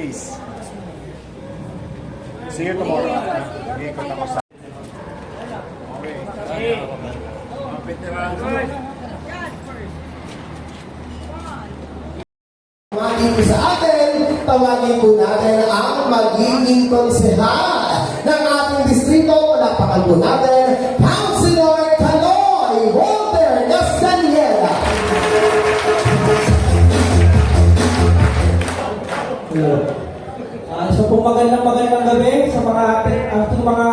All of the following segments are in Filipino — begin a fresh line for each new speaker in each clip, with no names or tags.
please. See you tomorrow. Mag-iikot ako sa... Okay.
Tawagin po sa atin, tawagin po natin ang magiging konsehal ng ating distrito. Palakpakan po natin, Councilor Caloy Walter Castañeda.
So po magandang gabi sa mga ating mga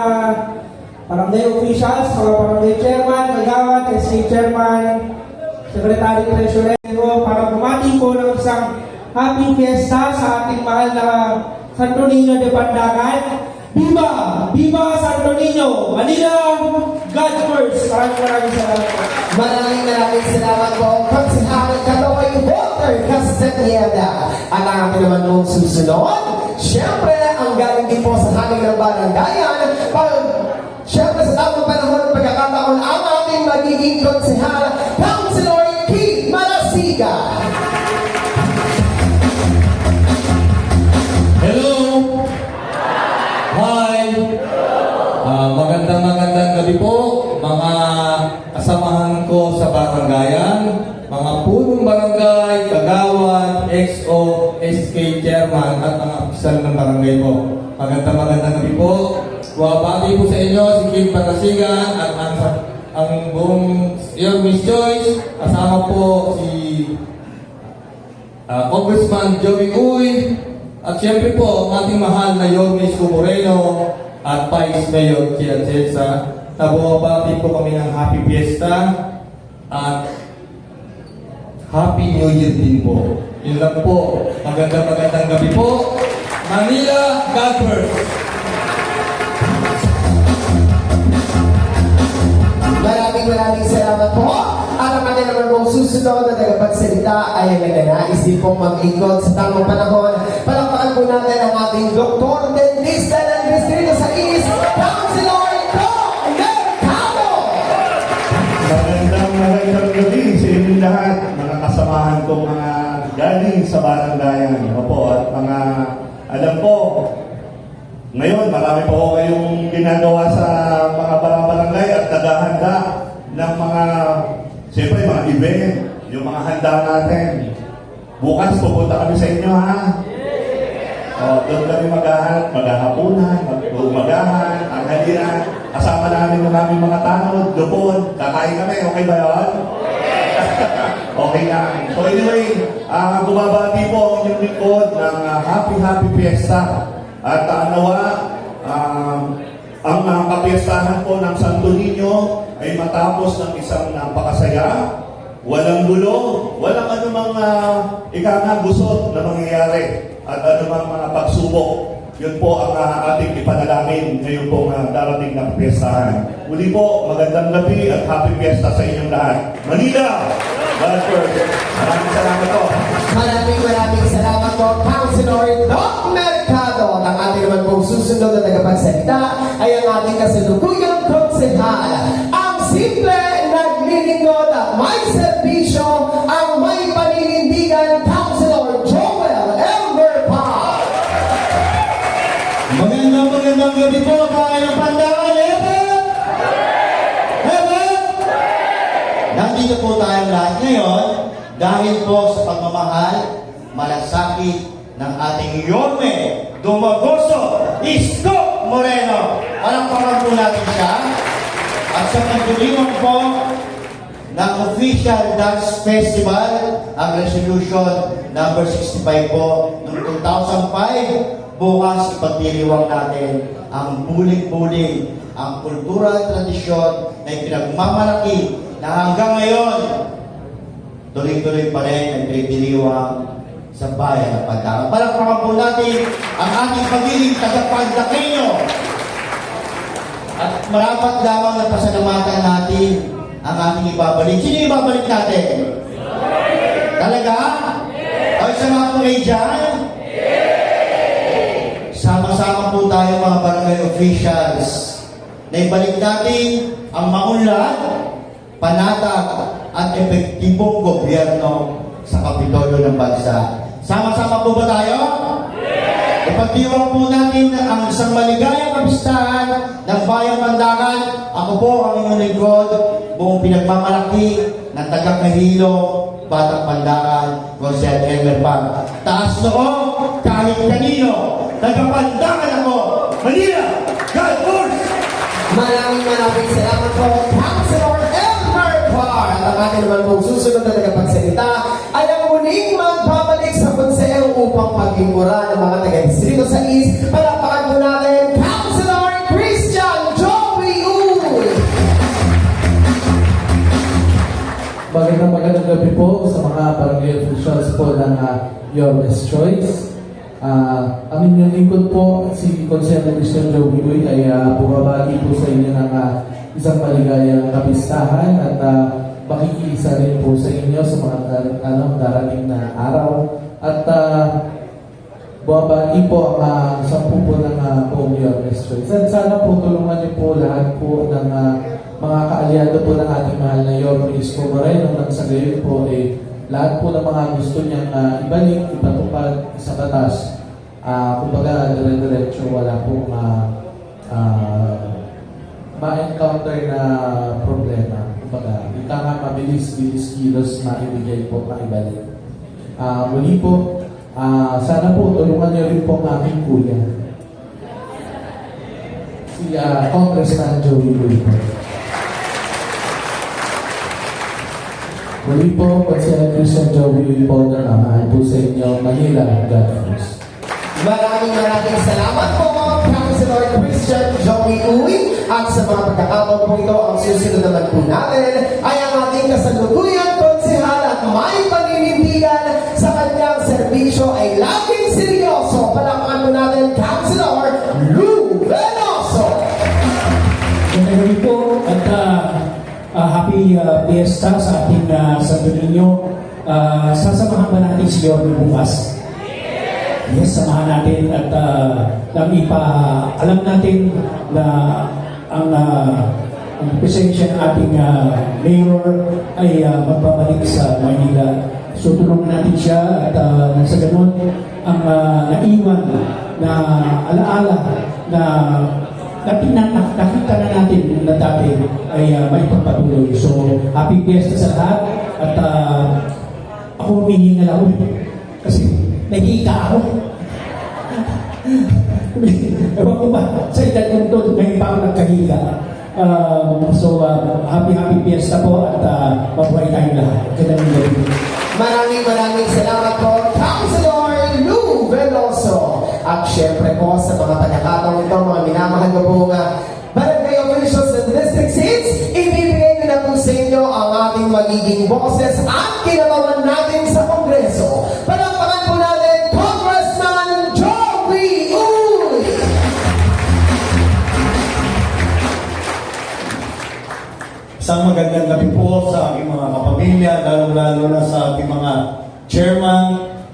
barangay officials, mga barangay chairman, kagawad, SC chairman, secretary treasurer, para bumati po ng isang happy fiesta sa ating mahal na Santo Niño de Pandacan. Viva! Viva Santo Niño! Manila! God first! Maraming salamat po.
Maraming salamat po, Konsehal Caloy Walter Castañeda. At ang ating naman nung susunod, siyempre, ang galing din po sa hangin ng barangayan. Siyempre, sa tamang panahon ng pagkakataon, ang ating magiging konsehal, Councilor Keith Marasiga.
Hello! Hi! Magandang gabi po, mga kasamahan ko sa barangayan, mga punong barangay, kagawad, XO, SK chairman at mga opisyal ng barangay po. Magandang gabi po. Wabati po sa inyo si Kim Patasigan at ang buong Your Miss Choice. Kasama po si Congressman Joey Uy. At siyempre po, ang ating mahal na Yormis Moreno at Vice Mayor Chia Chelsa. Nababati po kami ng Happy Fiesta at Happy New Year din po. Yun lang po. Magandang gabi po. Manila, God first.
Maraming salamat po. At ang ating naman pong susunod na tagapagsalita ay ang nagnanais din pong mag-ikot sa tamang panahon. Palakpakan po natin ang ating doktor, dentista ng Distrito sa East, Councilor Doc Mercado!
Magandang gabi sa inyo lahat, mga kasamahan kong mga galing sa barangayan. Opo, at mga alam po, ngayon marami po kayong ginagawa sa mga barangay at naghahanda ng mga, siyempre mga event, yung mga handa natin. Bukas pupunta kami sa inyo, ha? Doon kami maghahapunan, mag-umagahan, tanghalian. Kasama namin ng aming mga tanod, lupon, kakain kami, okay ba yun? Okay lang. So anyway, bumabati po ang inyong lingkod ng Happy Fiesta. At nawa, ang kapiestahan po ng Santo Niño ay matapos ng isang napakasaya, walang gulo, walang anumang gusot na mangyayari at anumang mga pagsubok. Yun po ang ating ipanalangin ngayon po darating na kapiestahan. Muli po, magandang gabi at happy fiesta sa inyong lahat. Manila! God first. Maraming salamat po.
Maraming salamat po, Councilor Doc Mercado. At ang ating naman pong susunod na tagapagsalita ay ang ating kasalukuyang konsehal. Ang simple, naglilingkod at may serbisyo, ang may paninindigan, Councilor Joel Elmer Paz.
Magandang gabi po, mga ng Pandacan.
Nandito po tayong lahat ngayon dahil po sa pagmamahal, malasakit ng ating Yorme Dumagoso Isko Moreno. Palakpakan po natin siya. At sa pagdulingong po ng Official Dance Festival, ang resolution number 65 po noong 2005, bukas ipagdiriwang natin ang bulig-bulig, ang kultura at tradisyon na pinagmamalaki na hanggang ngayon, tuloy-tuloy pa rin nagdiriwang sa bayan ng Pandacan. Palakpakan po natin ang ating pagiging tagapagdakenyo. At marapat lamang na pasalamatan natin ang ating ibabalik. Sino ibabalik natin? Talaga? O isa mga po kayo dyan? Sama-sama po tayo mga barangay officials na ibalik natin ang maunlad, panatag at epektibong gobyerno sa Kapitolyo ng bansa. Sama-sama po ba tayo? ipagdiwang po natin ang isang maligayang kapistahan ng Bayang Pandakan. Ako po ang inyong lingkod, buong pinagmamalaki ng taga-Kahilo, Batang Pandakan, Jose Elmer Pang. Taas noo kahit kanino, taga-Pandakan ako, Manila, God Force!
Maraming salamat po, Councilor Elmer Par. At ang ating naman pong susunod na tagapagsalita ay ang muling magbabalik sa konseo upang paglingkuran ng mga taga-distrito sa East. Palapakan po natin, Councilor Christian Joey Uy!
Magandang gabi po sa mga barangay officials po ng Your Best Choice. Ang inyong lingkod po, si Consigliere Christian Joey Uy ay bumabagi po sa inyo ng isang maligayang kapistahan at makikiisa rin po sa inyo sa mga darating na araw. At bumabagi po ang 10 po ng buong Your Best Choice. At sana po tulungan niyo po lahat po ng mga kaalyado po ng ating mahal na Yorme Isko Moreno nang sa gayon po lahat po ng mga gusto niyang ibalik, ipatupad sa batas. Kumbaga, dire-diretso, wala pong ma-encounter na problema. Kumbaga, ika nga mabilis-bilis kilos maibigay po, maibalik. Muli po, sana po tulungan niyo rin po ang aking kuya. Si Congressman Joey Uy po. Muli po, Consigliere Christian Joey Uy po na mahal po sa inyo, Manila, God Force.
Maraming salamat po, Councilor Christian Joey Uy. At sa mga pagkakataon po ito, ang susunod naman po natin ay ang ating kasalukuyan konsehal at may paninindigan sa kanyang serbisyo ay laging seryoso. Palakpakan po natin, Councilor Lou Venoso.
Magandang gabi po at happy fiesta sa ating Santo Niño. Sasamahan ba natin si Yorme bukas? Yes, samahan natin at alam natin na ang presensya ng ating mayor ay magbabalik sa Manila. So tulungan natin siya at sa ganun ang naiwan na alaala na nakita na natin na dati ay may pagpatuloy. So happy fiesta sa lahat at ako humihingal ako kasi nag-iika ako. Ewan ko ba, sa edad ko doon, ngayon pa ako nagkahiga. Happy fiesta po at mabuhay tayong lahat. Magandang gabi.
Maraming salamat po, Councilor Lou Veloso. At syempre po sa mga pagkakataon ito, mga minamahal ko po barangay officials and district seats, ibibigay ko na po sa inyo ang ating magiging boses at kinabawan natin sa Kongreso. Palakpakan po natin, Congressman Joey Uy!
Isang magandang gabi po sa aking mga kapamilya, lalo-lalo na sa ating mga chairman,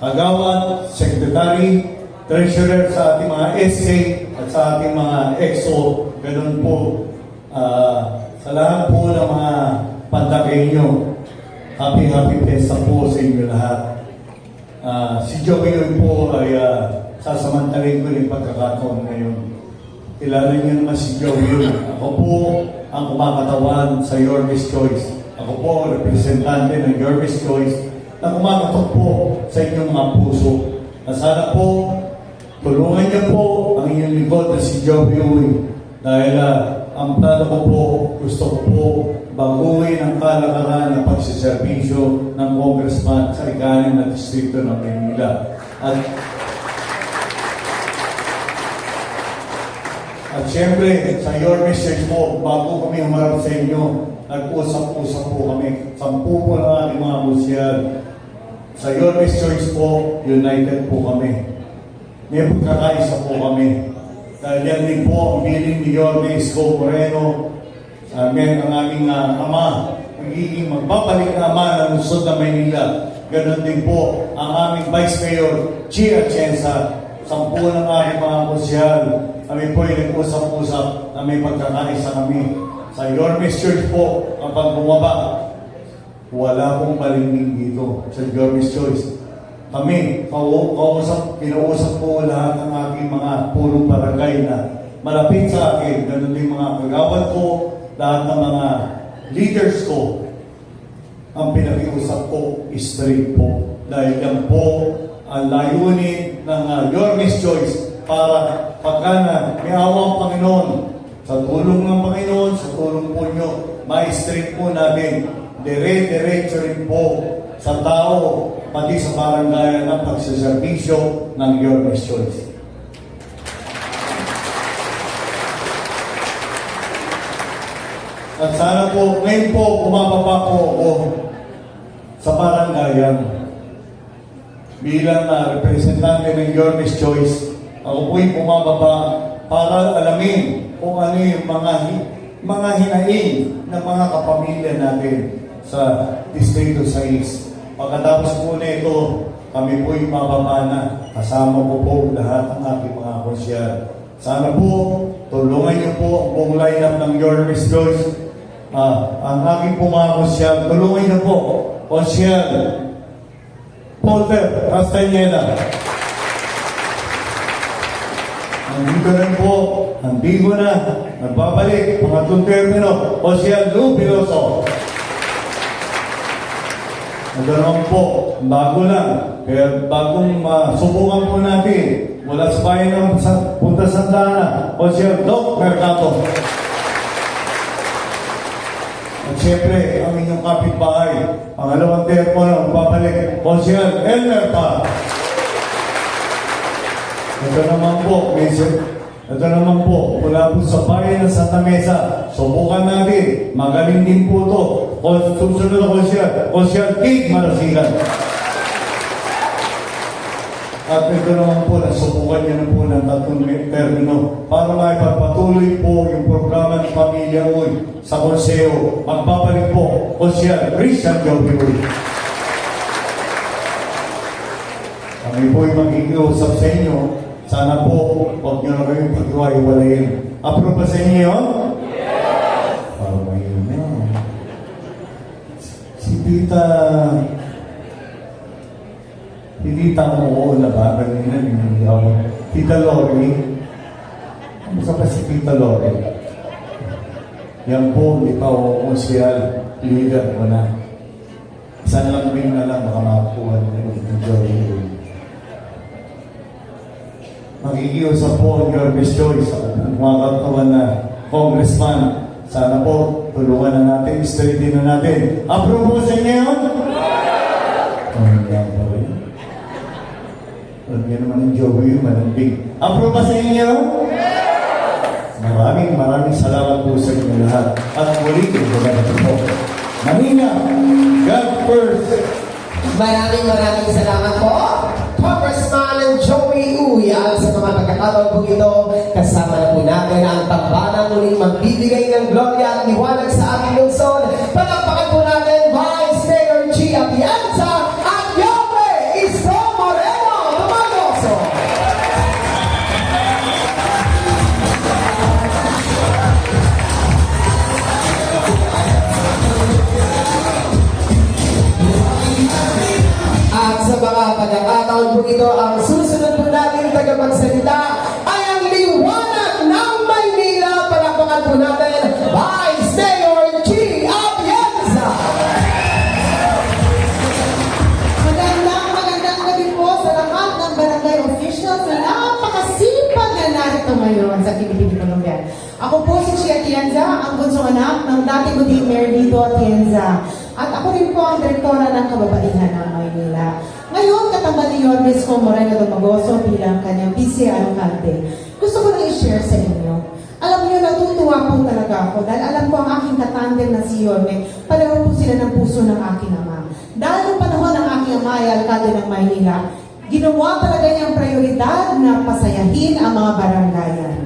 kagawad, secretary, treasurer, sa ating mga SK at sa ating mga EXO. Ganun po. Sa lahat po ng mga Pandakenyo, happy fiesta po sa inyo lahat. Si Joey Uy po ay sasamantalin ko yung pagkakataon ngayon. Kilala niyo naman si Joey Uy. Ako po ang kumakatawan sa Your Best Choice. Ako po ang representante ng Your Best Choice na kumakatok po sa inyong mga puso. Na sana po, tulungan niyo po ang inyong lingkod na si Joey Uy. Dahil ang plano ko po, gusto ko po baguhin ang kalakaran ng pagsiservisyo ng congressman sa ikanin na distrito ng Manila. At siyempre, sa your message po, bago kami humarap sa inyo, nag-usap-usap po kami. 10 po lang ating mga musyal. Sa your message po, united po kami. May pagkakaisa po kami. Dahil yan din po ang bilin ni Yorme Isko Moreno, ang aming ama, magiging magbabalik na ama ng lungsod ng Maynila. Ganon din po ang aming Vice Mayor, Chia Atienza, 10 ng aming mga musyal. Kami po ay nag-usap-usap na may pagkakaisa kami. Sa Yorme's Church po, kapag bumaba, wala pong maringning dito sa Yorme's Choice.
kami, kinausap ko lahat ng aking mga purong barangay na malapit sa akin, ganun din mga kagawad ko, lahat ng mga leaders ko. Ang pinakiusap ko, straight po. Dahil yan po ang layunin ng Yorme's Choice para pagka na may awang Panginoon, sa tulong ng Panginoon, sa tulong po nyo, ma-straight po natin, dire-diretso rin po sa tao, pati sa barangayan ng pagsaservisyo ng Yorme's Choice. At sana po, ngayon po, bumababa po ako sa barangayan bilang representante ng Yorme's Choice. Ako po'y bumababa para alamin kung ano yung mga hinaing ng mga kapamilya natin sa Distrito 6. Pagkatapos po na ito, kami po'y mababa na. Kasama ko po lahat ng aking mga konsyal. Sana po, tulungan niyo po ang buong lineup ng Yorme's Choice. Ang aking po mga konsyal, tulungan niyo po, konsyal Polter Castañeda. Nandito rin po, nandito na, nagbabalik, pangatlong termino, konsyal Lou Piloso. Naganoon po, bago lang, kaya bagong subukan po natin, mula sa bayan ng Punta Santa Ana, konsyal Doc Mercado. At siyempre, ang inyong kapitbahay, pangalawang termino, babalik, konsyal Elmer pa. Ito naman po, mula po sa bayan ng Santa Mesa, subukan natin, magaling din po ito. Susunod na konsyal Kate Marasigan. At ito naman po, nasubukan niya na po ng 3 termino para maipagpatuloy po yung programa ng Pamilya Uy sa Konseo. Magbabalik po, konsyal Christian Joviul. Kami po'y mag-iusap sa inyo. Sana po, huwag nyo na kayong paghiwa-hiwalayin. Approve ba sa inyo yun? Yes! Parang may yun na. Si Tita mo na ba? Kanina niniyaw. Tita Lori. Ano sa pa si Tita Lori? Yan po, hindi pa ako konsyal. Leader ko na. Isang lambing na lang, baka makakuha nila yung Joey. Mag-iiusap po ang Yorme's Choice sa mga katawan na congressman. Sana po, tulungan na natin, straighten na natin. Approve po sa inyo yun? Yan po rin. Yan naman ang Joey, malambing. Approve ba sa inyo? Maraming salamat po sa inyo lahat. At muli, ito po. Manina, God first.
Maraming salamat po, Congressman Joey Uy. At sa mga pagkakataon po ito, kasama na po natin ang tambalang muling magbibigay ng gloria at liwanag sa ating lungsod. Palakpakan po natin, Vice Mayor G. Atienza at Yorme Isko Moreno Tumagoso. At sa mga pagkakataon po ito, ang susunod po natin tagapagsalita ay ang liwanag ng Maynila. Palakpakan po natin, Vice Mayor G. Atienza.
Magandang gabi po sa lahat ng barangay officials na napakasipag na narito ngayon sa Philippine Colombian. Ako po si Chi Atienza, ang bunsong anak ng dating Buding Mayor Dito Atienza. At ako rin po ang direktora ng kababaihan ng Maynila. Ngayon, katambal ni Yorme Isko Moreno Tumagoso bilang kanyang vice alcalde. Gusto ko na i-share sa inyo. Alam niyo, natutuwa po talaga ako dahil alam ko ang aking katandem na si Yorme, pareho po sila ng puso ng aking ama. Dahil noong panahon ng aking ama ay alcalde ng Maynila, ginawa talaga niyang prioridad na pasayahin ang mga barangayan.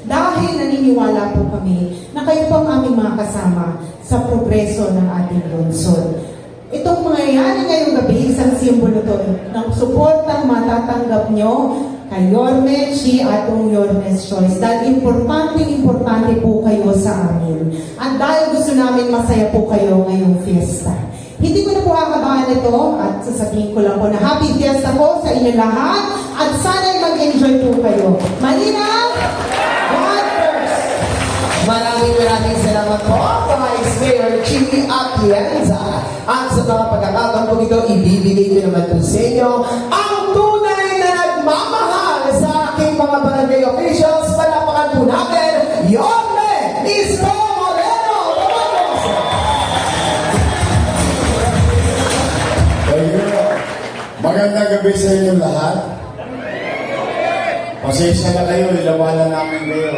Dahil naniniwala po kami na kayo po ang aming mga kasama sa progreso ng ating lungsod. Itong mangyayari ngayong gabi, isang simbolo to ng suportang matatanggap nyo kay Yorme, Chi at ang Yorme's Choice. Dahil importante po kayo sa amin. At dahil gusto namin masaya po kayo ngayong fiesta. Hindi ko na po kakabahan ito at sasabihin ko lang po na happy fiesta po sa inyo lahat at sana'y mag-enjoy po kayo. Malinaw? God first!
Maraming salamat po, Vice Mayor Chiki Atienza. At sa mga pagkakataon po ito, ibibigay ko naman po sa inyo ang tunay na nagmamahal sa aking mga barangay officials. Palapakan po natin, Yorme Isko Moreno!
Magandang gabi sa inyo lahat. Pasensya na kayo, ilawanan namin kayo.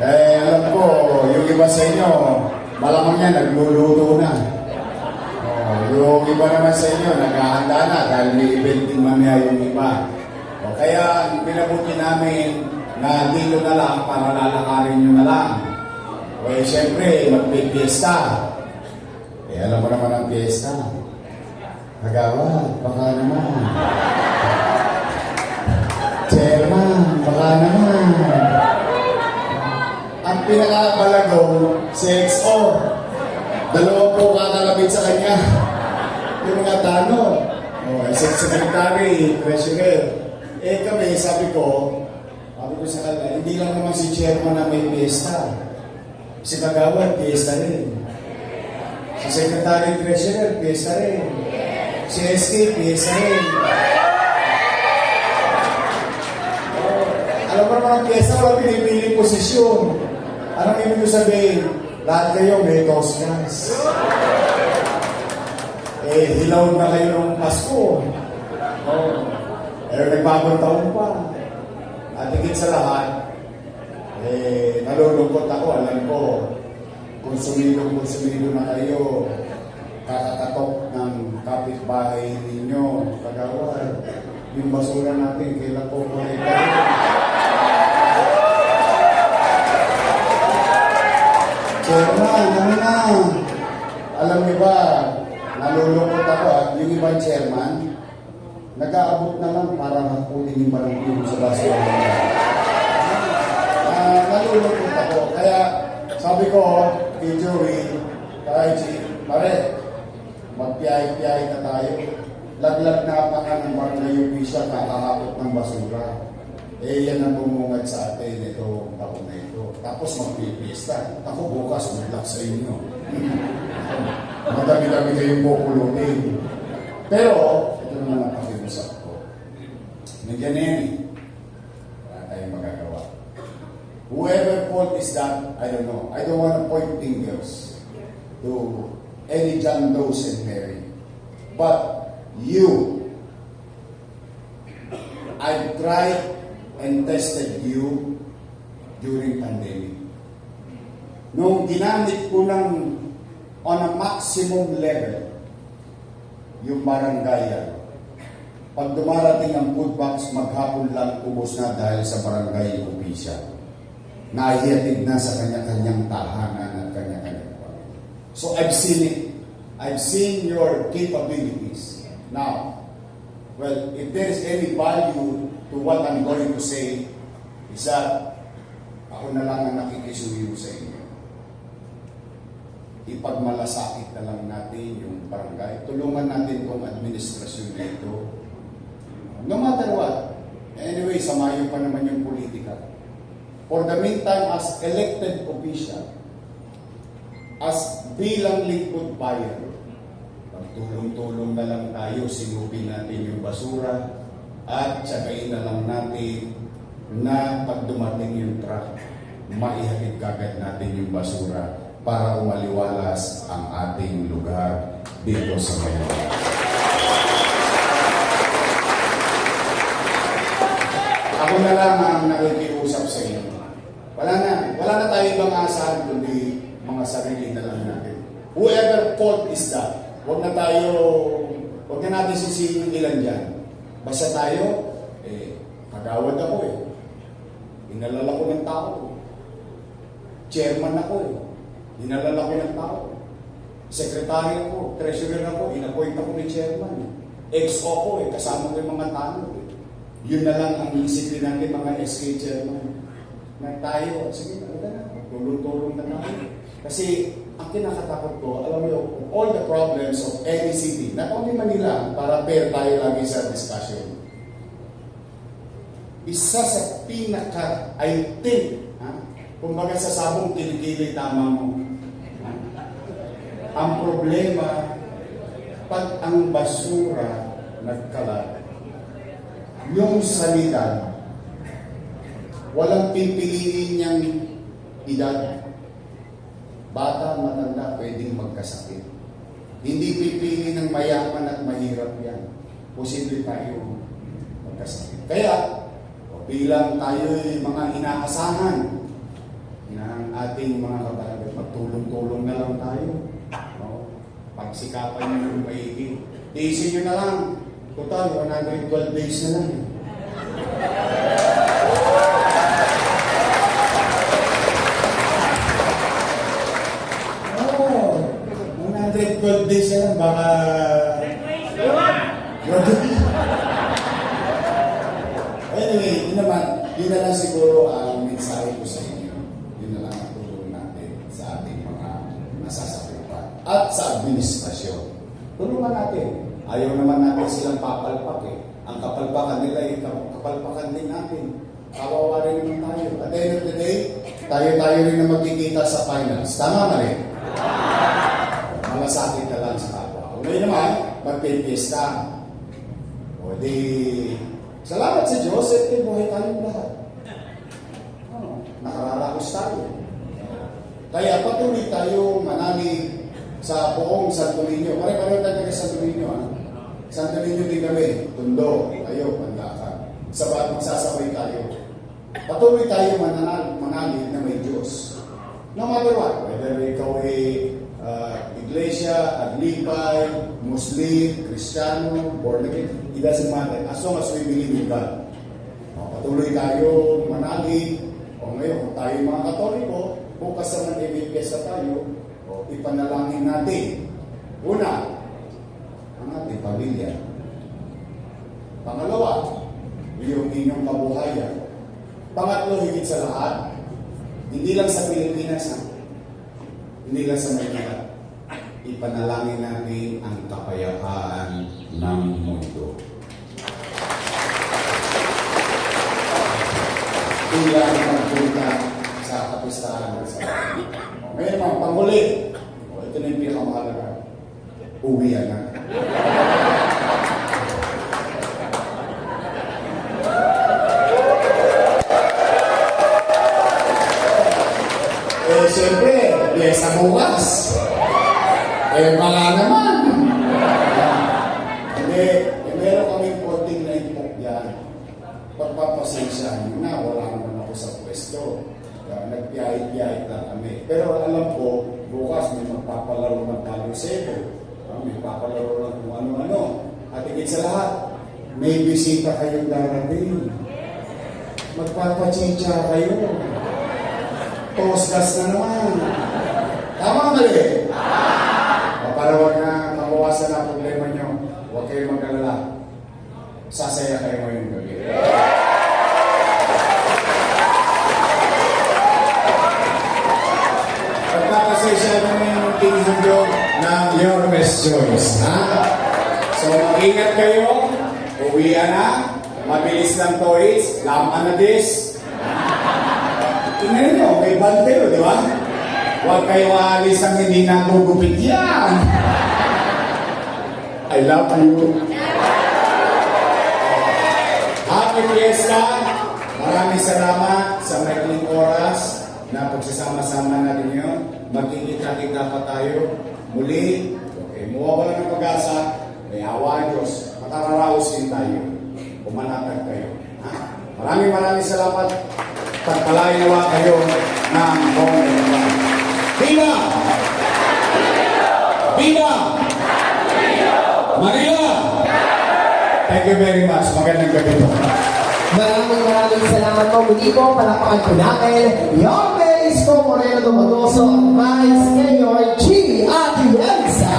Alam ko, yung iba sa inyo, malamang yan, nagluluto na. Yung iba naman sa inyo, naghahanda na dahil may event din mamaya yung iba. Kaya, pinabuti namin na dito na lang para lalakarin nyo na lang. Siyempre, magpipiesta. Alam mo naman ang fiesta. Kagawad, baka naman. Chairman, baka naman. Ang pinakabalagaw, si XO. Dalawa po kakalapit sa kanya. Yung mga tanong. Secretary, treasurer. Kami, sabi ko sa kanila, hindi lang naman si chairman na may fiesta. Si Kagawad, fiesta rin. Si secretary, treasurer, fiesta rin. Si SK, fiesta rin. Alam mo naman ang fiesta, walang pinipiling posisyon. Anong ibig sabihin? Lahat kayo may tosgas. Hilaw na kayo ng Pasko. Nagbabang taon pa. At higit sa lahat, nalulungkot ako. Alam ko, konsumido na kayo. Kakakatok ng kapitbahay ninyo. Kagawad, yung basura natin, kailan po kolekta. Chairman, ano na? Alam niyo ba, nalulungkot ako at yung ibang chairman, nag-aabot na lang para makunin yung barangay sa basura. Nalulungkot ako. Kaya sabi ko, kay Joey, kay Chief, pare, magpiyahe-piyahe na tayo. Laglag na pa ka ng barangay official kakahapot ng basura. Yan ang bumungad sa atin itong taon na ito. Tapos magpipiesta. Ako bukas, good luck sa inyo. Madami-dami kayong pupulutin. Pero, ito naman ang pakiusap ko. Nandiyan na yan eh. Wala tayong magagawa. Whoever fault is that, I don't know. I don't want to point fingers to any John Doe's and Mary. But you, I've tried and tested you during pandemic. Nung ginamit ko ng on a maximum level yung barangayan, pag dumarating ang food box, maghapon lang ubos na dahil sa barangay official. Nahihatid na sa kanya-kanyang tahanan at kanya-kanyang pamilya. So I've seen it. I've seen your capabilities. Now, well, if there is any value to what I'm going to say, is that ako na lang ang nakikisuyo sa inyo. Ipagmalasakit na lang natin yung barangay. Tulungan natin itong administrasyon dito. No matter what. Anyway, samayo pa naman yung politika. For the meantime, as elected official, as bilang lingkod bayan, magtulong-tulong na lang tayo, sinupin natin yung basura, at tsagain na lang natin na pag dumating yung truck, maihatid kagad natin yung basura para umaliwalas ang ating lugar dito sa Maynila. Ako na lang ang nakikiusap sa inyo. Wala na tayo ibang asahan kundi mga sarili na lang natin. Whoever fault is that, huwag na natin sisihin ilan dyan. Basta tayo, kagawad ako Inalala ko ng tao. Chairman ako Inalala ko ng tao. Secretary ako, treasurer ako, inappoint ako ni chairman. XO ko kasama ko yung mga tao. Yun na lang ang isipin natin mga SK chairman. Na tayo, sige, tulong-tulong na tayo. Kasi
ang kinakatakot ko, alam mo, all the problems of any city, not only Manila, para fair tayo lagi sa discussion. Isa sa pinaka, I think, kumbaga sa sabong kilikili tama mo. Ang problema, pag ang basura nagkalat, yung salita, walang pipiliin niyang edad. Bata, matanda, pwedeng magkasakit. Hindi pipili ng mayaman at mahirap yan. Posible tayo magkasakit. Kaya, bilang tayo'y mga inaasahan ng ating mga kabarangay, magtulong-tulong na lang tayo. Pagsikapan nyo yung maigi. Tiisin nyo na lang. Total, 112 days na lang. Oo, 112 days na lang. Baka... Anyway, yun na lang siguro ang mensahe ko sa inyo. Yun na lang ang tulong natin sa ating mga nasasakupan at sa administrasyon. Tulungan natin. Ayaw naman natin silang papalpak eh. Ang kapalpakan nila ay kapalpakan din natin. Kawawa rin naman tayo. At the end of the day, tayo rin na magkikita sa finals. Tama na rin? Malasakit na lang sa kapwa. Ngayon naman, magpipiesta. O di... Salamat sa Diyos at buhay tayong lahat. Nakararaos tayo. Kaya patuloy tayo manali sa buong Santo Niño. Pare-pareho tayo kay Santo Niño. Santo Niño din kami. Tundo, tayo, Pandakan. Sabat magsasabay tayo. Patuloy tayo manali na may Diyos. No matter what, whether ikaw ay Iglesia, Aglipay, Muslim, Kristiyano, born again, it doesn't matter. As long as we believe in God. Patuloy tayo manali. O ngayon, kung tayo mga Katoliko, bukas naman i-fiesta tayo, ipanalangin natin. Una, ang ating pamilya. Pangalawa, yung inyong kabuhayan. Pangatlo, higit sa lahat, hindi lang sa Pilipinas, hindi lang sa Manila, ipanalangin natin ang kapayapaan ng mundo. Bilang magpunta sa kapistahan sa ngayon mga panghuli. Ito na yung pinakamahalaga. Uwian na. Siyempre, sa bukas. Baka naman. Hindi, meron kaming konting na ipok yan. Pagpapasensya nyo na, wala naman ako sa pwesto. Nagpiyahit-piyahit lang kami. Pero alam ko, bukas may magpapalaro ng palisebo. May papalaro lang kung ano-ano. At higit sa lahat, may bisita kayong darating. Magpapachicha kayo. Tosgas na naman. Tama mali? Para wag na mabawasan ang problema nyo, huwag kayong mag-alala. Sasaya kayo ngayong gabi. Pagpapasensya naman yung tinigyo ng your best choice. So mag-ingat kayo, uwian na, mabilis lang toys, laman na this. Tingnan nyo, may band kayo, di ba? Huwag kayo aalis ang hindi nagugupit yan. I love you. Happy Fiesta! Maraming salamat sa maikling oras na pagsasama-sama natin yun. Magkikita-kita pa tayo. Muli, okay, mawawala ng pag-asa. May awa ang Diyos. Matararaos din tayo. Pumanatag kayo. Maraming salamat. Pagpalain nawa kayo ng buong Viva! Viva! Manila! Thank you very much. Magandang gabi po.
Maraming salamat po. Muli po, palakpakan po natin yung Isko Moreno Dumagoso at Vice Mayor G. Atienza.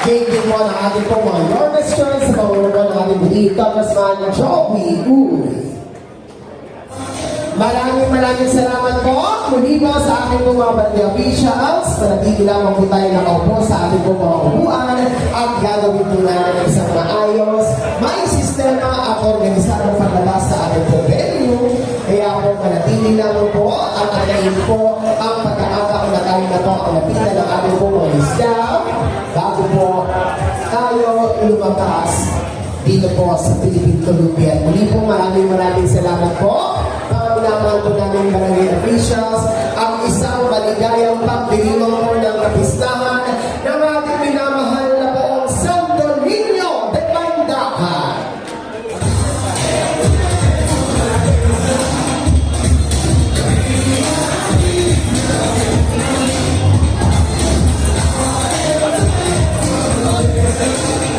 Game din po ng ating po mga Your Best Choice sa pangulugan ng ating Congressman Joey Uy. Maraming salamat po. Muli po sa aking po mga barangay officials. Manatili lamang po tayo nakaupo sa ating po mga upuan at gagawin po natin ang isang maayos, may sistema at organisadong paglabas sa ating po venue. Kaya po manatili lamang po at antayin po ang pagkakataon na tayo na po ang napita ng ating po mga staff bago po tayo lumakas dito po sa Philippine Columbia. Muli po maraming salamat po. Pangunahan po namin barangay officials ang isang maligayang pagdiriwang po ng kapistahan ng ating minamahal na poong Santo Niño de Pandacan.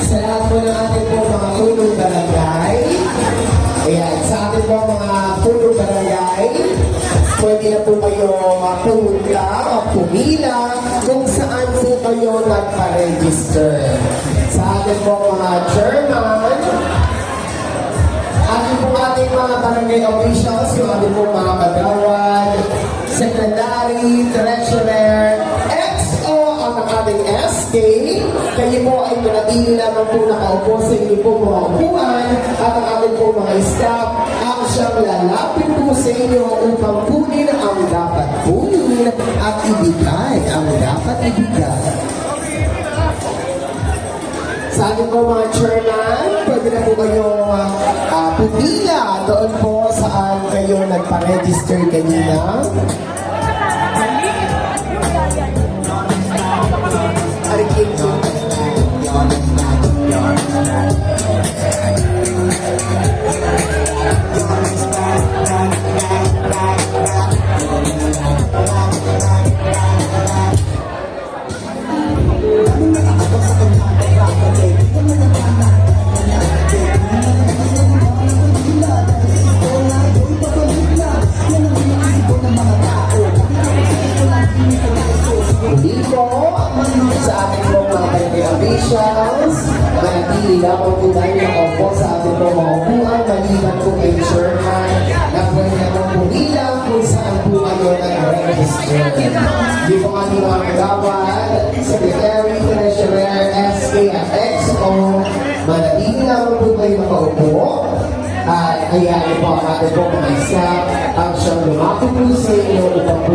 Sa lahat po ng ating po mga punong barangay, ayan, sa ating po mga punong barangay, pwede na po kayo pumunta o pumila kung saan po kayo nagpa-register. Sa ating po mga chairman, ating po ating mga barangay officials, yung ating po mga kagawad, secretary, treasurer, XO ang ating SK, kayo po ay manatili lamang po nakaupo sa inyo po mga upuan at ang ating po mga staff ang siyang lalapit po sa inyo upang kunin ang dapat kunin at ibigay ang dapat ibigay. Sa ating po mga chairman, pwede na po kayo pumila doon po saan kayo nagpa-register kanina. Arikin po. Dito, sa ating po mga barangay officials, manatili lamang po tayo nakaupo sa ating po mga upuan, maliban po kay chairman na pwede naman po ilang kung saan po kayo nag-register. Di po kami mga kagawad, secretary, treasurer, SK at XO, manatili lamang po tayo nakaupo. At kaya po ang ating po mga isa ang siyang lumaki po sa inyo upang po